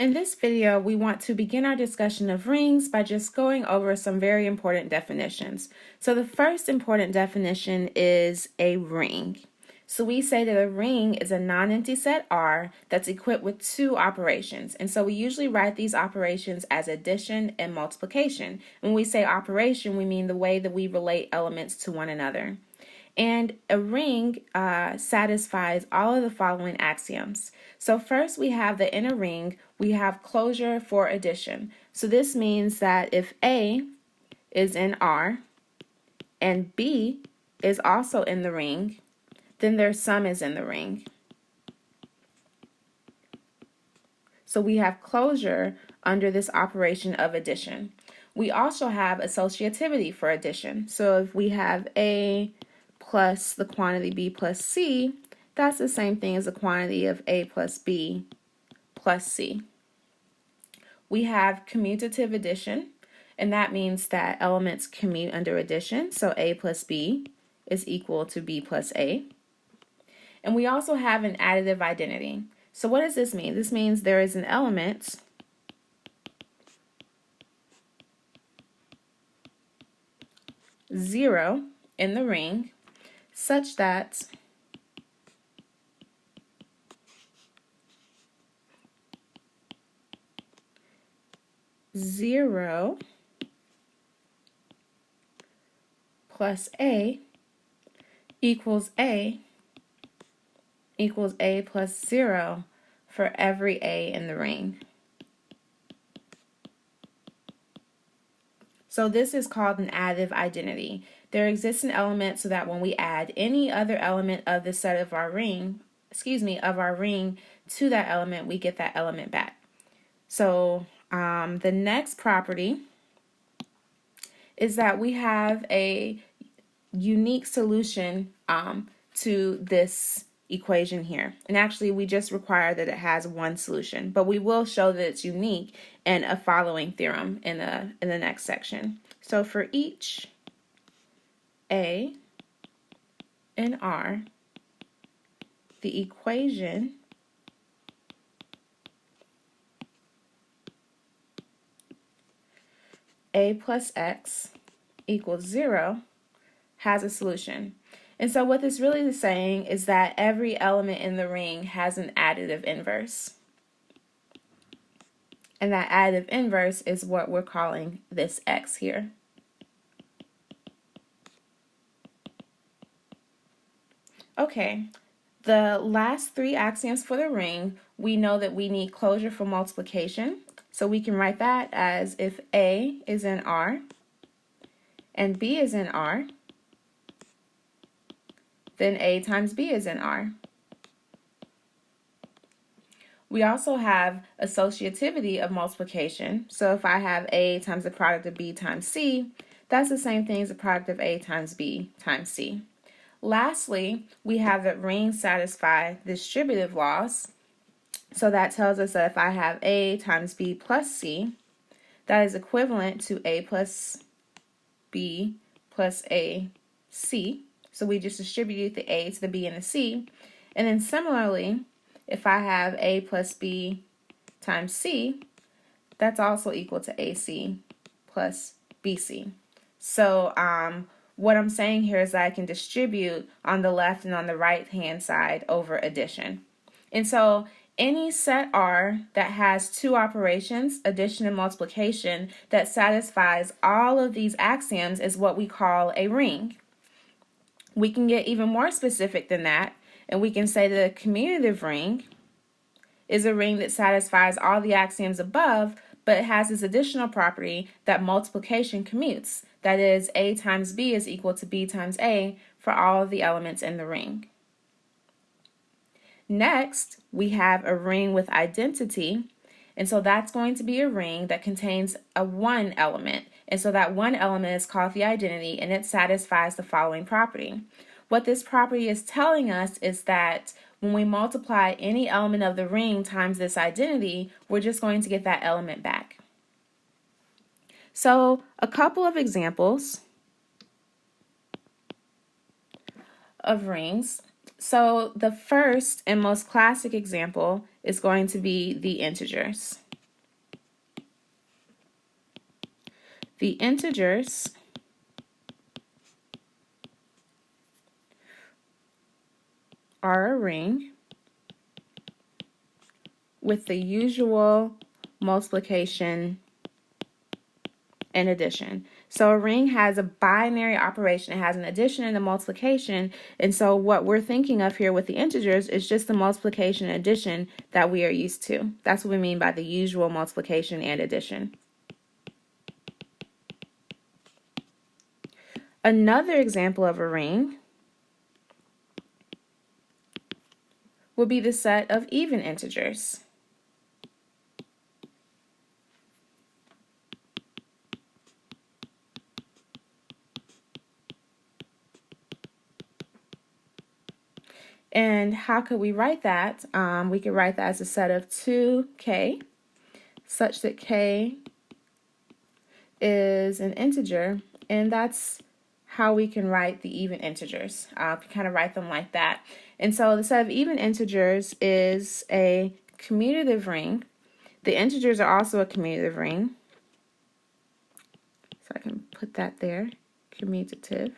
In this video, we want to begin our discussion of rings by just going over some very important definitions. So the first important definition is a ring. So we say that a ring is a non-empty set R that's equipped with two operations. And so we usually write these operations as addition and multiplication. When we say operation, we mean the way that we relate elements to one another. And a ring satisfies all of the following axioms. So first we have that in a ring, we have closure for addition. So this means that if A is in R and B is also in the ring, then their sum is in the ring. So we have closure under this operation of addition. We also have associativity for addition. So if we have A plus the quantity B plus C, that's the same thing as the quantity of A plus B plus C. We have commutative addition, and that means that elements commute under addition. So A plus B is equal to B plus A. And we also have an additive identity. So what does this mean? This means there is an element zero in the ring such that zero plus A equals A plus 0 for every A in the ring. So this is called an additive identity. There exists an element so that when we add any other element of the set of our ring, of our ring to that element, we get that element back. So the next property is that we have a unique solution to this equation here. And actually, we just require that it has one solution, but we will show that it's unique in a following theorem in the next section. So for each A in R, the equation A plus X equals 0 has a solution. And so what this really is saying is that every element in the ring has an additive inverse. And that additive inverse is what we're calling this X here. Okay, the last three axioms for the ring, we know that we need closure for multiplication. So we can write that as if A is in R and B is in R, then A times B is in R. We also have associativity of multiplication. So if I have A times the product of B times C, that's the same thing as the product of A times B times C. Lastly, we have that rings satisfy distributive laws. So that tells us that if I have A times B plus C, that is equivalent to A plus B plus A C. So we just distribute the A to the B and the C. And then similarly, if I have A plus B times C, that's also equal to AC plus BC. So what I'm saying here is that I can distribute on the left and on the right hand side over addition. And so any set R that has two operations, addition and multiplication, that satisfies all of these axioms is what we call a ring. We can get even more specific than that, and we can say that a commutative ring is a ring that satisfies all the axioms above, but it has this additional property that multiplication commutes. That is, A times B is equal to B times A for all of the elements in the ring. Next, we have a ring with identity, and so that's going to be a ring that contains a one element. And so that one element is called the identity, and it satisfies the following property. What this property is telling us is that when we multiply any element of the ring times this identity, we're just going to get that element back. So a couple of examples of rings. So the first and most classic example is going to be the integers. the integers are a ring with the usual multiplication and addition. So a ring has a binary operation. It has an addition and a multiplication. And so what we're thinking of here with the integers is just the multiplication and addition that we are used to. That's what we mean by the usual multiplication and addition. Another example of a ring would be the set of even integers. And how could we write that? We could write that as a set of 2k, such that k is an integer, and that's how we can write the even integers. Kind of write them like that. And so the set of even integers is a commutative ring. The integers are also a commutative ring. So I can put that there, commutative.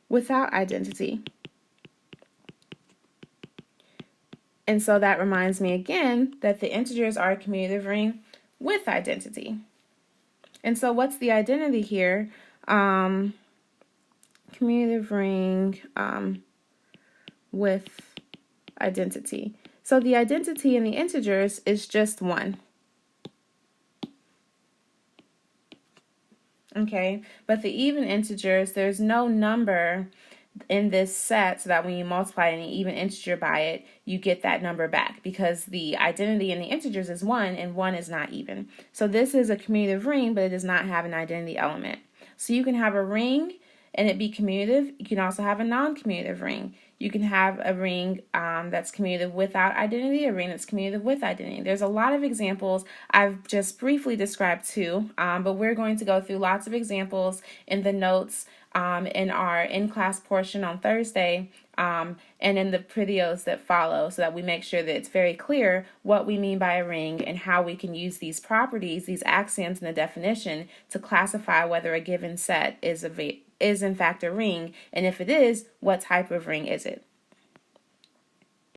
Without identity. And so that reminds me again that the integers are a commutative ring with identity. And so what's the identity here? Commutative ring with identity. So the identity in the integers is just 1. Okay, but the even integers, there's no number in this set so that when you multiply any even integer by it, you get that number back because the identity in the integers is 1 and 1 is not even. So this is a commutative ring, but it does not have an identity element. So you can have a ring and it be commutative. You can also have a non-commutative ring. You can have a ring that's commutative without identity, a ring that's commutative with identity. There's a lot of examples. I've just briefly described 2, but we're going to go through lots of examples in the notes in our in-class portion on Thursday and in the videos that follow so that we make sure that it's very clear what we mean by a ring and how we can use these properties, these axioms in the definition to classify whether a given set is in fact a ring, and if it is, what type of ring is it?